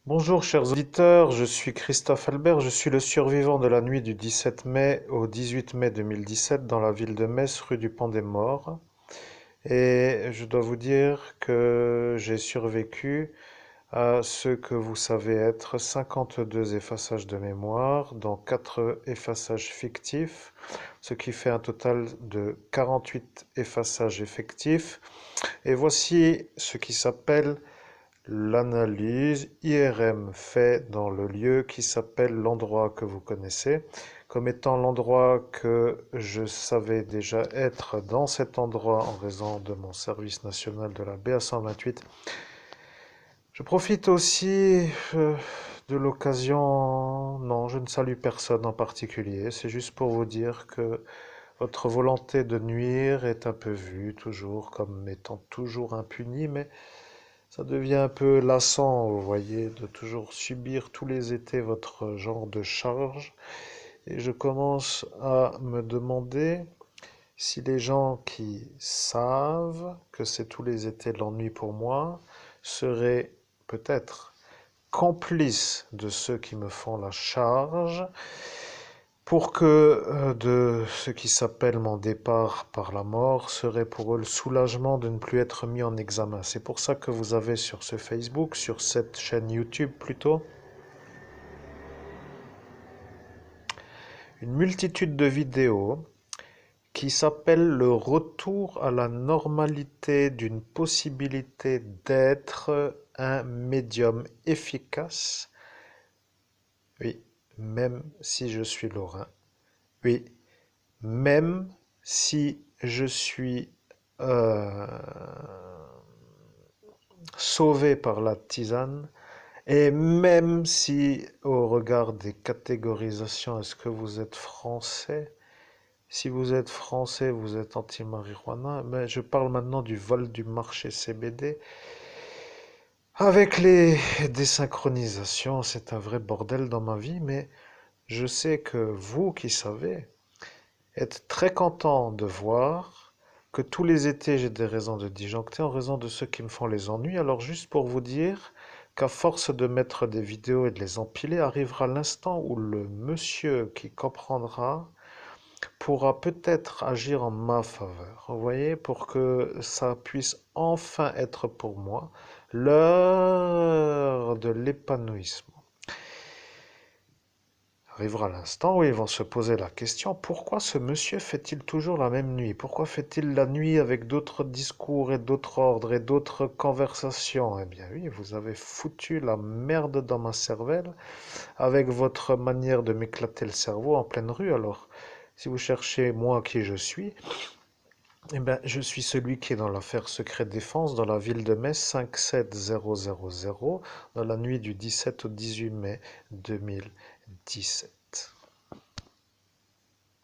Bonjour chers auditeurs, je suis Christophe Albert, je suis le survivant de la nuit du 17 mai au 18 mai 2017 dans la ville de Metz, rue du Pont des Morts. Et je dois vous dire que j'ai survécu à ce que vous savez être 52 effaçages de mémoire, dont 4 effaçages fictifs, ce qui fait un total de 48 effaçages effectifs. Et voici ce qui s'appelle l'analyse IRM fait dans le lieu qui s'appelle l'endroit que vous connaissez, comme étant l'endroit que je savais déjà être dans cet endroit en raison de mon service national de la BA 128. Je profite aussi de l'occasion, non, je ne salue personne en particulier, c'est juste pour vous dire que votre volonté de nuire est un peu vue toujours comme étant toujours impunie, mais ça devient un peu lassant, vous voyez, de toujours subir tous les étés votre genre de charge. Et je commence à me demander si les gens qui savent que c'est tous les étés de l'ennui pour moi seraient peut-être complices de ceux qui me font la charge pour que de ce qui s'appelle mon départ par la mort serait pour eux le soulagement de ne plus être mis en examen. C'est pour ça que vous avez sur ce Facebook, sur cette chaîne YouTube plutôt, une multitude de vidéos qui s'appellent le retour à la normalité d'une possibilité d'être un médium efficace. Oui, même si je suis lorrain. Oui, même si je suis euh, sauvé par la tisane, et même si au regard des catégorisations, est-ce que vous êtes français? Si vous êtes français, vous êtes anti-marijuana, mais je parle maintenant du vol du marché CBD. Avec les désynchronisations, c'est un vrai bordel dans ma vie, mais je sais que vous qui savez, être très content de voir que tous les étés j'ai des raisons de disjoncter en raison de ceux qui me font les ennuis. Alors juste pour vous dire qu'à force de mettre des vidéos et de les empiler, arrivera l'instant où le monsieur qui comprendra pourra peut-être agir en ma faveur. Vous voyez, pour que ça puisse enfin être pour moi l'heure de l'épanouissement. Arrivera l'instant où ils vont se poser la question, pourquoi ce monsieur fait-il toujours la même nuit? Pourquoi fait-il la nuit avec d'autres discours et d'autres ordres et d'autres conversations? Eh bien oui, vous avez foutu la merde dans ma cervelle avec votre manière de m'éclater le cerveau en pleine rue. Alors, si vous cherchez moi qui je suis, eh bien, je suis celui qui est dans l'affaire Secret Défense dans la ville de Metz 57000 dans la nuit du 17 au 18 mai 2017.